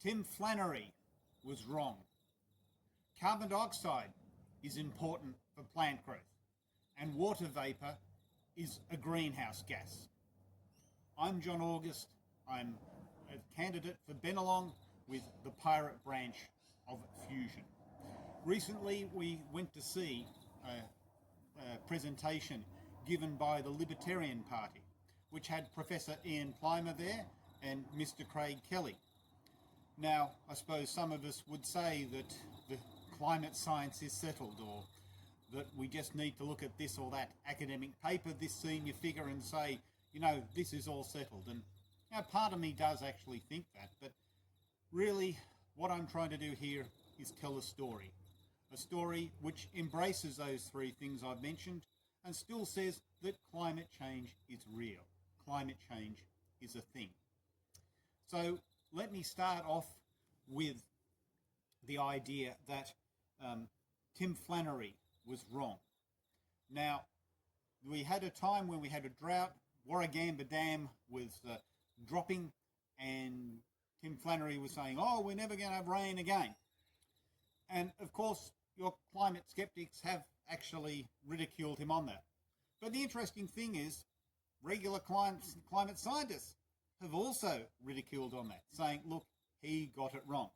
Tim Flannery was wrong. Carbon dioxide is important for plant growth, and water vapour is a greenhouse gas. I'm John August. I'm a candidate for Bennelong with the pirate branch of Fusion. Recently we went to see a presentation given by the Libertarian Party, which had Professor Ian Plimer there and Mr. Craig Kelly. Now, I suppose some of us would say that the climate science is settled, or that we just need to look at this or that academic paper, this senior figure, and say, you know, this is all settled. And you know, part of me does actually think that, but really what I'm trying to do here is tell a story which embraces those three things I've mentioned and still says that climate change is real. Climate change is a thing. So let me start off with the idea that Tim Flannery was wrong. Now, we had a time when we had a drought. Warragamba Dam was dropping, and Tim Flannery was saying, oh, we're never going to have rain again. And of course, your climate skeptics have actually ridiculed him on that. But the interesting thing is, regular climate scientists have also ridiculed on that, saying, look, he got it wrong.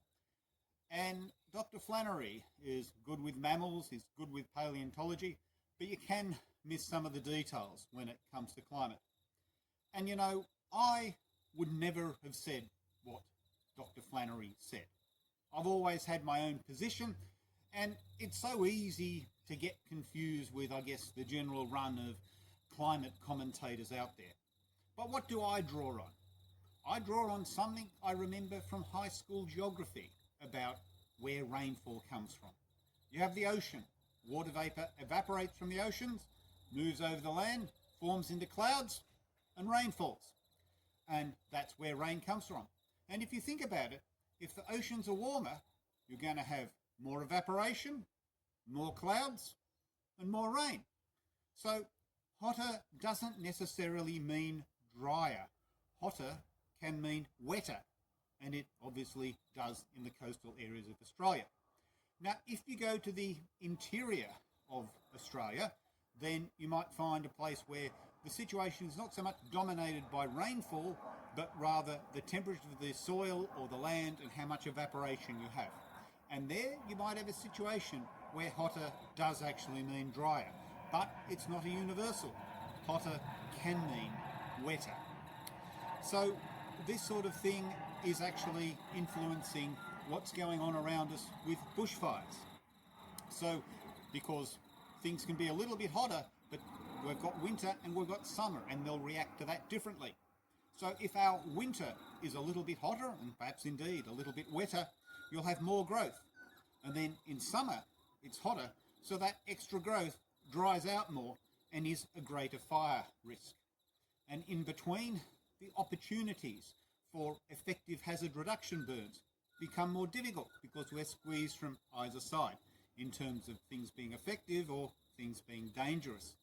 And Dr. Flannery is good with mammals, he's good with paleontology, but you can miss some of the details when it comes to climate. And you know, I would never have said what Dr. Flannery said. I've always had my own position, and it's so easy to get confused with, I guess, the general run of climate commentators out there. But what do I draw on? I draw on something I remember from high school geography about where rainfall comes from. You have the ocean. Water vapour evaporates from the oceans, moves over the land, forms into clouds, and rain falls. And that's where rain comes from. And if you think about it, if the oceans are warmer, you're going to have more evaporation, more clouds, and more rain. So hotter doesn't necessarily mean drier. Hotter can mean wetter, and it obviously does in the coastal areas of Australia. Now, if you go to the interior of Australia, then you might find a place where the situation is not so much dominated by rainfall, but rather the temperature of the soil or the land and how much evaporation you have. And there you might have a situation where hotter does actually mean drier, but it's not a universal. Hotter can mean wetter. So this sort of thing is actually influencing what's going on around us with bushfires. So, because things can be a little bit hotter, but we've got winter and we've got summer, and they'll react to that differently. So if our winter is a little bit hotter, and perhaps indeed a little bit wetter, you'll have more growth. And then in summer, it's hotter, so that extra growth dries out more and is a greater fire risk. And in between, the opportunities for effective hazard reduction burns become more difficult because we're squeezed from either side in terms of things being effective or things being dangerous.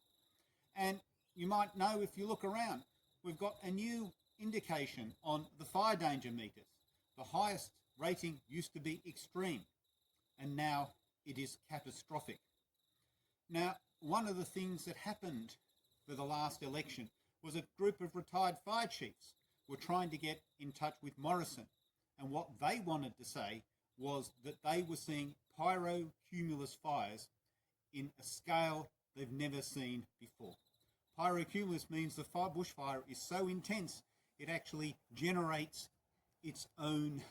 And you might know, if you look around, we've got a new indication on the fire danger meters. The highest rating used to be extreme, and now it is catastrophic. Now, one of the things that happened for the last election was a group of retired fire chiefs were trying to get in touch with Morrison, and what they wanted to say was that they were seeing pyrocumulus fires in a scale they've never seen before. Pyrocumulus means the bushfire is so intense it actually generates its own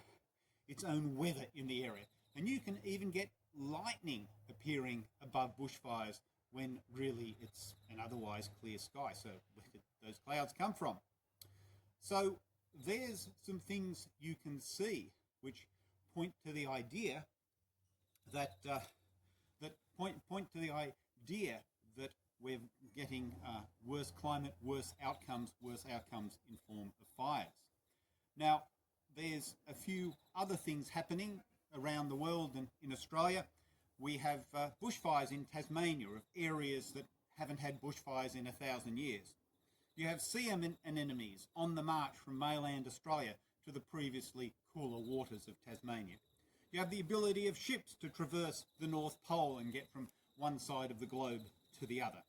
weather in the area, and you can even get lightning appearing above bushfires when really it's an otherwise clear sky. So where did those clouds come from? So there's some things you can see which point to the idea that point to the idea that we're getting worse climate, worse outcomes in form of fires. Now, there's a few other things happening around the world and in Australia. We have bushfires in Tasmania, of areas that haven't had bushfires in 1,000 years. You have sea anemones on the march from mainland Australia to the previously cooler waters of Tasmania. You have the ability of ships to traverse the North Pole and get from one side of the globe to the other.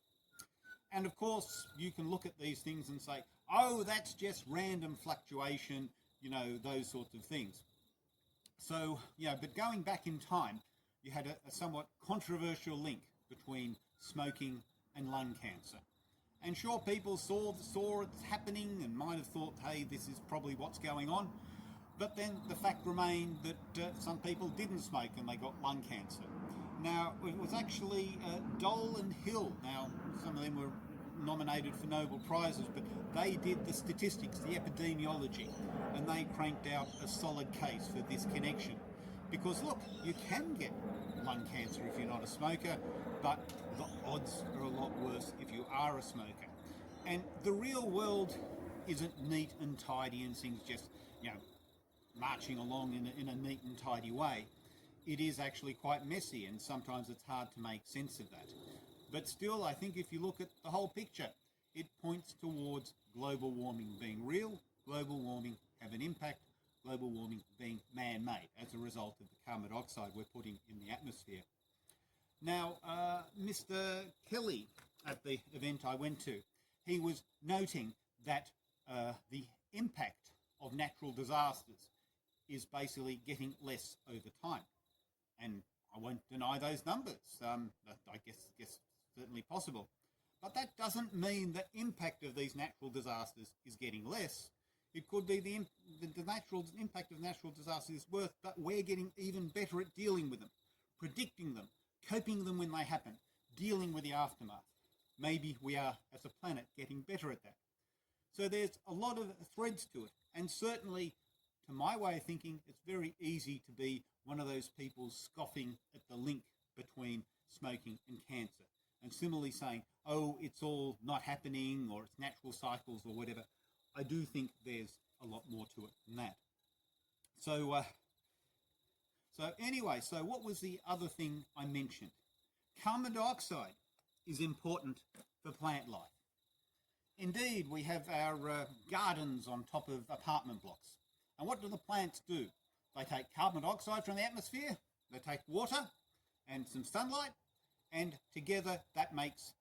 And of course, you can look at these things and say, oh, that's just random fluctuation, you know, those sorts of things. So, but going back in time, you had a somewhat controversial link between smoking and lung cancer. And sure, people saw it happening and might have thought, hey, this is probably what's going on. But then the fact remained that some people didn't smoke and they got lung cancer. Now, it was actually Dole and Hill. Now, some of them were nominated for Nobel Prizes, but they did the statistics, the epidemiology, and they cranked out a solid case for this connection. Because, look, you can get lung cancer if you're not a smoker, but the odds are a lot worse if you are a smoker. And the real world isn't neat and tidy and things just, marching along in a neat and tidy way. It is actually quite messy, and sometimes it's hard to make sense of that. But still, I think if you look at the whole picture, it points towards global warming being real, global warming have an impact, global warming being man-made as a result of the carbon dioxide we're putting in the atmosphere. Now, Mr. Kelly, at the event I went to, he was noting that the impact of natural disasters is basically getting less over time. And I won't deny those numbers. I guess certainly possible. But that doesn't mean the impact of these natural disasters is getting less. It could be the natural impact of natural disasters is worse, but we're getting even better at dealing with them, predicting them, coping them when they happen, dealing with the aftermath. Maybe we are, as a planet, getting better at that. So there's a lot of threads to it. And certainly, to my way of thinking, it's very easy to be one of those people scoffing at the link between smoking and cancer. And similarly saying, oh, it's all not happening, or it's natural cycles, or whatever. I do think there's a lot more to it than that. So anyway, what was the other thing I mentioned? Carbon dioxide is important for plant life. Indeed, we have our gardens on top of apartment blocks. And what do the plants do? They take carbon dioxide from the atmosphere, they take water and some sunlight, and together that makes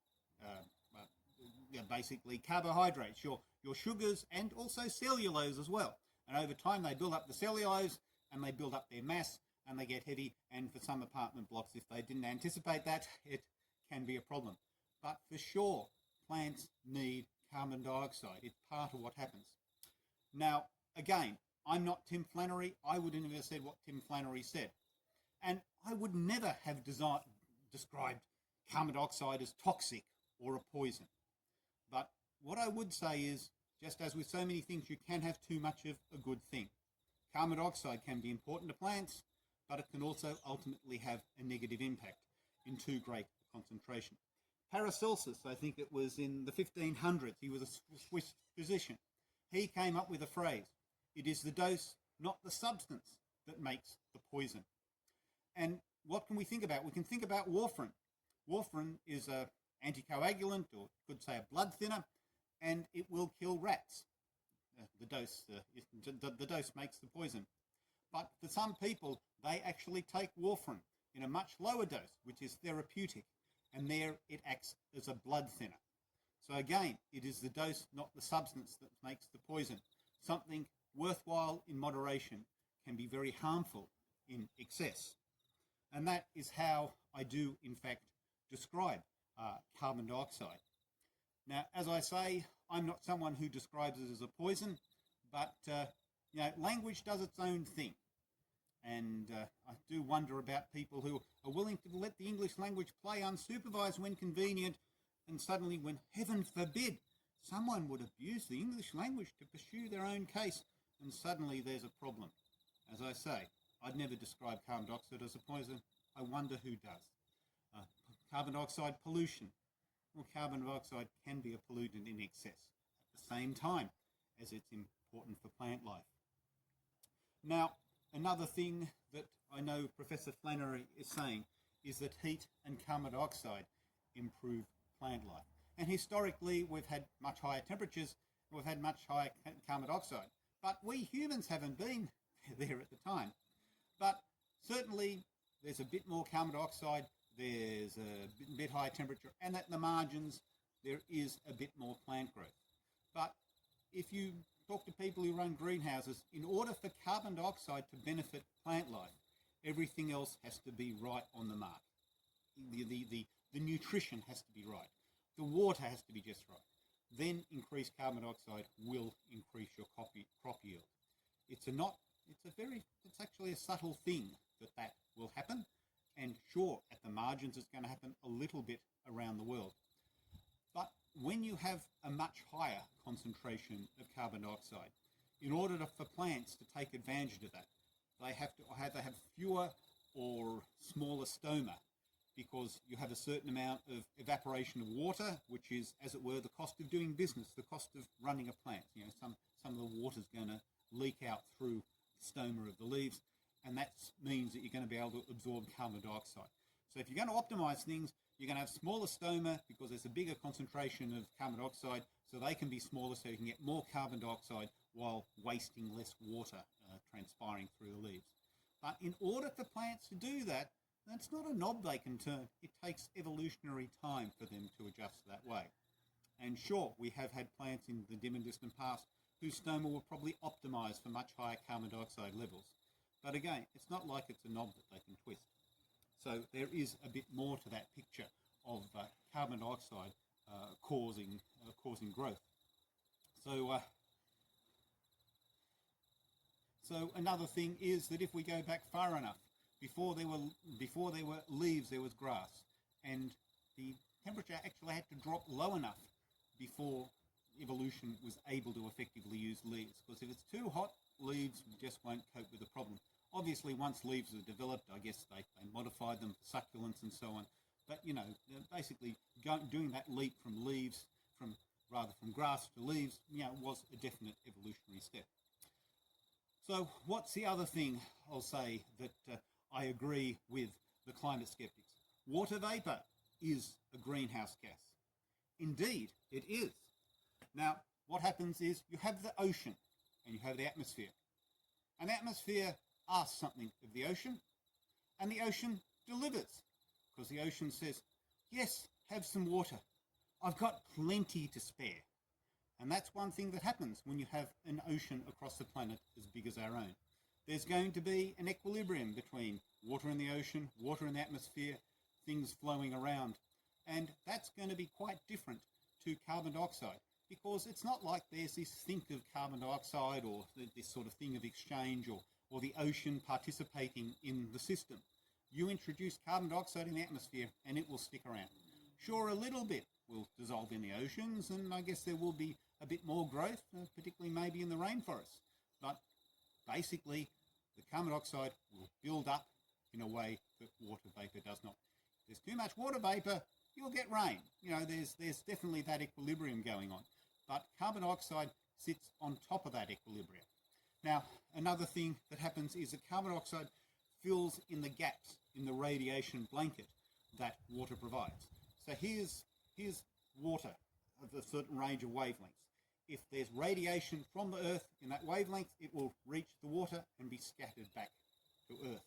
basically carbohydrates, your sugars, and also cellulose as well. And over time they build up the cellulose and they build up their mass and they get heavy, and for some apartment blocks, if they didn't anticipate that, it can be a problem. But for sure, plants need carbon dioxide. It's part of what happens. Now, again, I'm not Tim Flannery. I would never have said what Tim Flannery said. And I would never have described carbon dioxide as toxic or a poison. But what I would say is, just as with so many things, you can have too much of a good thing. Carbon dioxide can be important to plants, but it can also ultimately have a negative impact in too great a concentration. Paracelsus, I think it was in the 1500s, he was a Swiss physician. He came up with a phrase, it is the dose, not the substance, that makes the poison. And what can we think about? We can think about warfarin. Warfarin is an anticoagulant, or could say a blood thinner, and it will kill rats. The dose makes the poison. But for some people, they actually take warfarin in a much lower dose, which is therapeutic, and there it acts as a blood thinner. So again, it is the dose, not the substance, that makes the poison. Something worthwhile in moderation can be very harmful in excess. And that is how I do, in fact, describe carbon dioxide. Now, as I say, I'm not someone who describes it as a poison, but language does its own thing. And I do wonder about people who are willing to let the English language play unsupervised when convenient, and suddenly, when heaven forbid, someone would abuse the English language to pursue their own case, and suddenly there's a problem. As I say, I'd never describe carbon dioxide as a poison. I wonder who does. Carbon dioxide pollution. Well, carbon dioxide can be a pollutant in excess at the same time as it's important for plant life. Now, another thing that I know Professor Flannery is saying is that heat and carbon dioxide improve plant life. And historically, we've had much higher temperatures, we've had much higher carbon dioxide. But we humans haven't been there at the time. But certainly there's a bit more carbon dioxide, there's a bit higher temperature, and at the margins there is a bit more plant growth. But if you talk to people who run greenhouses, in order for carbon dioxide to benefit plant life, everything else has to be right on the mark. The nutrition has to be right. The water has to be just right. Then increased carbon dioxide will increase your crop yield. It's actually a subtle thing that will happen. And sure, at the margins it's going to happen a little bit around the world. But when you have a much higher concentration of carbon dioxide, in order for plants to take advantage of that, they have to have fewer or smaller stoma, because you have a certain amount of evaporation of water, which is, as it were, the cost of doing business, the cost of running a plant. You know, some of the water's going to leak out through the stoma of the leaves, and that means that you're going to be able to absorb carbon dioxide. So if you're going to optimize things, you're going to have smaller stoma because there's a bigger concentration of carbon dioxide, so they can be smaller so you can get more carbon dioxide while wasting less water transpiring through the leaves. But in order for plants to do that, that's not a knob they can turn. It takes evolutionary time for them to adjust that way. And sure, we have had plants in the dim and distant past whose stoma were probably optimized for much higher carbon dioxide levels. But again, it's not like it's a knob that they can twist. So there is a bit more to that picture of carbon dioxide causing growth. So another thing is that if we go back far enough, before there were leaves, there was grass, and the temperature actually had to drop low enough before evolution was able to effectively use leaves. Because if it's too hot, leaves just won't cope with the problem. Obviously, once leaves are developed, I guess they modified them for succulents and so on. But you know, basically doing that leap from leaves, from grass to leaves, you know, was a definite evolutionary step. So what's the other thing I'll say that I agree with the climate skeptics? Water vapour is a greenhouse gas. Indeed, it is. Now, what happens is you have the ocean and you have the atmosphere. And the atmosphere asks something of the ocean, and the ocean delivers. Because the ocean says, yes, have some water. I've got plenty to spare. And that's one thing that happens when you have an ocean across the planet as big as our own. There's going to be an equilibrium between water in the ocean, water in the atmosphere, things flowing around. And that's going to be quite different to carbon dioxide, because it's not like there's this think of carbon dioxide or this sort of thing of exchange or the ocean participating in the system. You introduce carbon dioxide in the atmosphere and it will stick around. Sure, a little bit will dissolve in the oceans, and I guess there will be a bit more growth, particularly maybe in the rainforests. But basically, the carbon dioxide will build up in a way that water vapour does not. If there's too much water vapour, you'll get rain. You know, there's definitely that equilibrium going on. But carbon dioxide sits on top of that equilibrium. Now, another thing that happens is that carbon dioxide fills in the gaps in the radiation blanket that water provides. So here's water of a certain range of wavelengths. If there's radiation from the Earth in that wavelength, it will reach the water and be scattered back to Earth.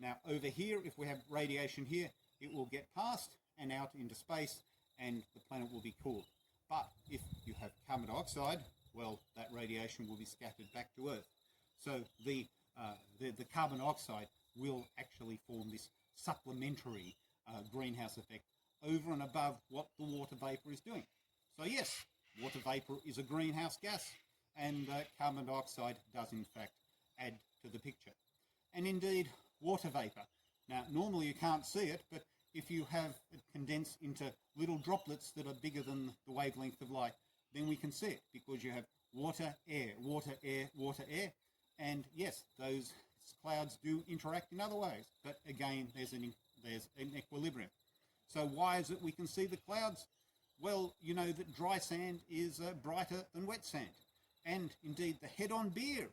Now, over here, if we have radiation here, it will get past and out into space, and the planet will be cooled. But if you have carbon dioxide, well, that radiation will be scattered back to Earth. So the carbon dioxide will actually form this supplementary greenhouse effect over and above what the water vapour is doing. So yes, water vapour is a greenhouse gas, and carbon dioxide does in fact add to the picture. And indeed, water vapour. Now, normally you can't see it, but if you have it condensed into little droplets that are bigger than the wavelength of light, then we can see it, because you have water, air, water, air, water, air. And yes, those clouds do interact in other ways, but again, there's an equilibrium. So why is it we can see the clouds? Well, you know that dry sand is brighter than wet sand. And indeed, the head-on beer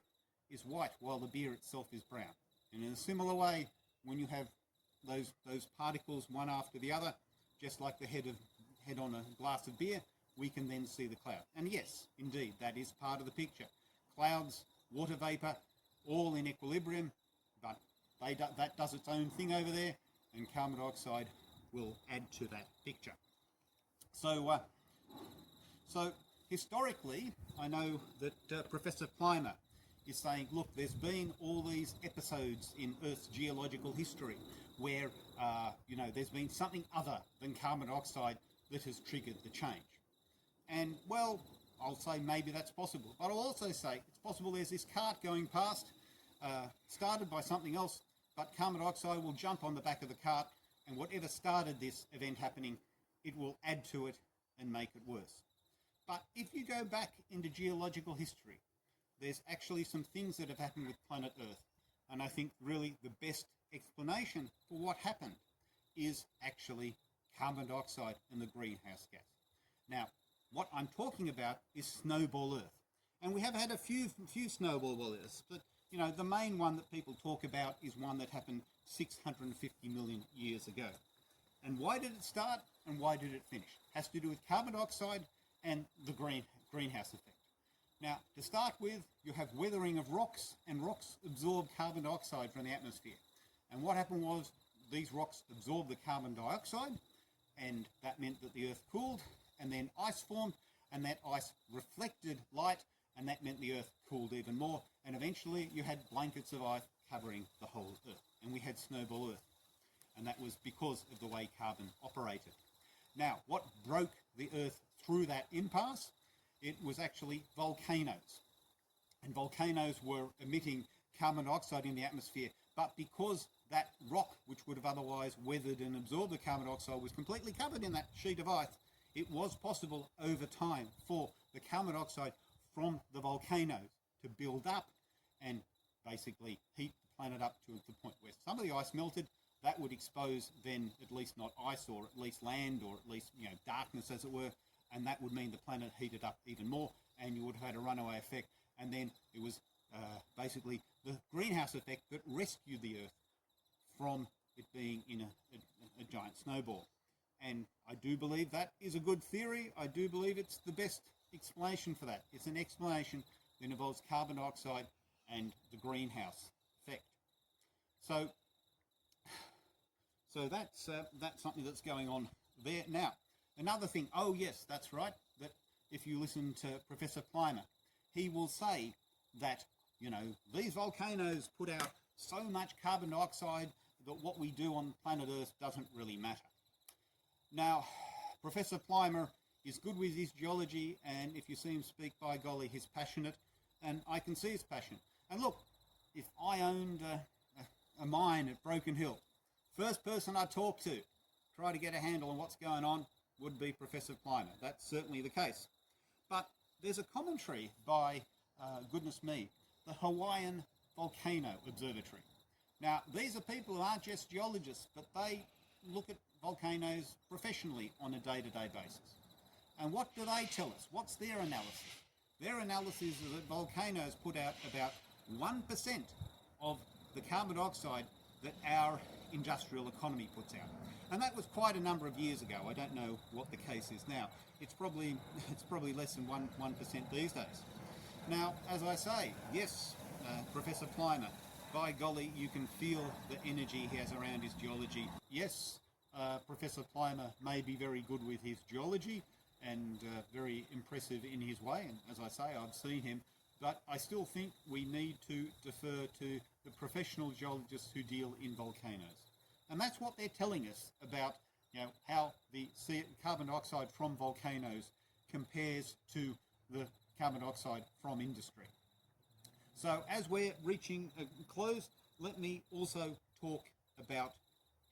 is white, while the beer itself is brown. And in a similar way, when you have those particles one after the other, just like the head on a glass of beer, we can then see the cloud. And yes, indeed, that is part of the picture. Clouds, water vapour, all in equilibrium, but that does its own thing over there, and carbon dioxide will add to that picture. So historically, I know that Professor Plimer is saying, look, there's been all these episodes in Earth's geological history where, there's been something other than carbon dioxide that has triggered the change. And, well, I'll say maybe that's possible. But I'll also say it's possible there's this cart going past, started by something else, but carbon dioxide will jump on the back of the cart, and whatever started this event happening, it will add to it and make it worse. But if you go back into geological history, there's actually some things that have happened with planet Earth. And I think really the best explanation for what happened is actually carbon dioxide and the greenhouse gas. Now, what I'm talking about is snowball Earth. And we have had a few snowball Earths, but the main one that people talk about is one that happened 650 million years ago. And why did it start and why did it finish? It has to do with carbon dioxide and the greenhouse effect. Now, to start with, you have weathering of rocks, and rocks absorb carbon dioxide from the atmosphere. And what happened was these rocks absorbed the carbon dioxide, and that meant that the Earth cooled, and then ice formed, and that ice reflected light, and that meant the Earth cooled even more, and eventually you had blankets of ice covering the whole Earth, and we had snowball Earth. And that was because of the way carbon operated. Now, what broke the Earth through that impasse? It was actually volcanoes. And volcanoes were emitting carbon dioxide in the atmosphere, but because that rock, which would have otherwise weathered and absorbed the carbon dioxide, was completely covered in that sheet of ice, it was possible over time for the carbon dioxide from the volcanoes to build up and basically heat the planet up to the point where some of the ice melted. That would expose then at least not ice, or at least land, or at least darkness, as it were, and that would mean the planet heated up even more, and you would have had a runaway effect. And then it was basically the greenhouse effect that rescued the Earth from it being in a giant snowball. And I do believe that is a good theory. I do believe it's the best explanation for that. It's an explanation that involves carbon dioxide and the greenhouse effect. So that's something that's going on there. Now, another thing, oh yes, that's right, that if you listen to Professor Plimer, he will say that, these volcanoes put out so much carbon dioxide that what we do on planet Earth doesn't really matter. Now, Professor Plimer is good with his geology, and if you see him speak, by golly, he's passionate, and I can see his passion. And look, if I owned a mine at Broken Hill, first person I talk to, try to get a handle on what's going on, would be Professor Plimer. That's certainly the case. But there's a commentary by, goodness me, the Hawaiian Volcano Observatory. Now, these are people who aren't just geologists, but they look at volcanoes professionally on a day-to-day basis. And what do they tell us? What's their analysis? Their analysis is that volcanoes put out about 1% of the carbon dioxide that our industrial economy puts out. And that was quite a number of years ago. I don't know what the case is now. It's probably less than 1% these days. Now, as I say, yes, Professor Plimer, by golly, you can feel the energy he has around his geology. Yes, Professor Plimer may be very good with his geology and very impressive in his way. And as I say, I've seen him. But I still think we need to defer to the professional geologists who deal in volcanoes. And that's what they're telling us about how the carbon dioxide from volcanoes compares to the carbon dioxide from industry. So as we're reaching a close, let me also talk about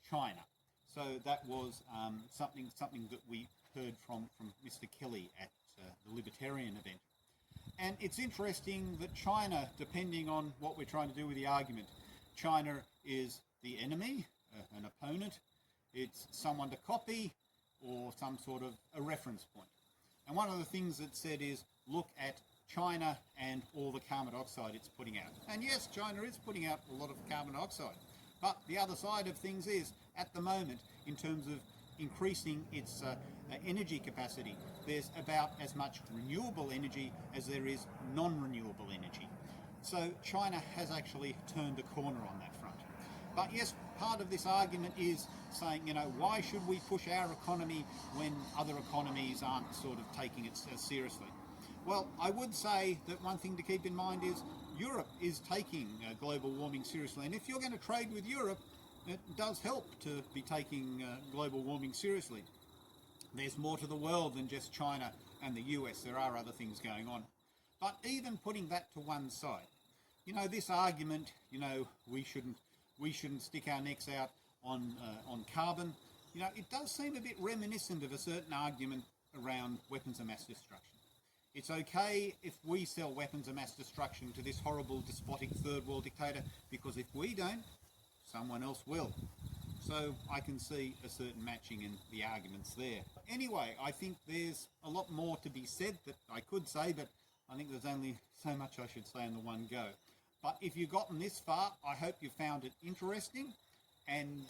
China. So that was something that we heard from Mr. Kelly at the Libertarian event. And it's interesting that China, depending on what we're trying to do with the argument, China is the enemy, an opponent, it's someone to copy, or some sort of a reference point. And one of the things that's said is, look at China and all the carbon dioxide it's putting out. And yes, China is putting out a lot of carbon dioxide. But the other side of things is, at the moment, in terms of increasing its energy capacity, there's about as much renewable energy as there is non-renewable energy. So China has actually turned a corner on that front. But yes, part of this argument is saying, why should we push our economy when other economies aren't sort of taking it seriously? Well, I would say that one thing to keep in mind is Europe is taking global warming seriously. And if you're going to trade with Europe, it does help to be taking global warming seriously. There's more to the world than just China and the US. There are other things going on. But even putting that to one side, this argument, we shouldn't stick our necks out on carbon. It does seem a bit reminiscent of a certain argument around weapons of mass destruction. It's okay if we sell weapons of mass destruction to this horrible, despotic third world dictator, because if we don't, someone else will. So I can see a certain matching in the arguments there. Anyway, I think there's a lot more to be said that I could say, but I think there's only so much I should say in the one go. But if you've gotten this far, I hope you found it interesting. And,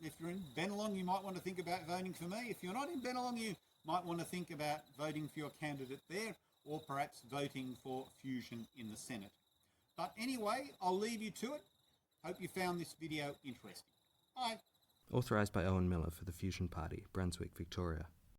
if you're in Bennelong, you might want to think about voting for me. If you're not in Bennelong, you might want to think about voting for your candidate there, or perhaps voting for fusion in the Senate. But anyway, I'll leave you to it. Hope you found this video interesting. Bye. Authorised by Owen Miller for the Fusion Party, Brunswick, Victoria.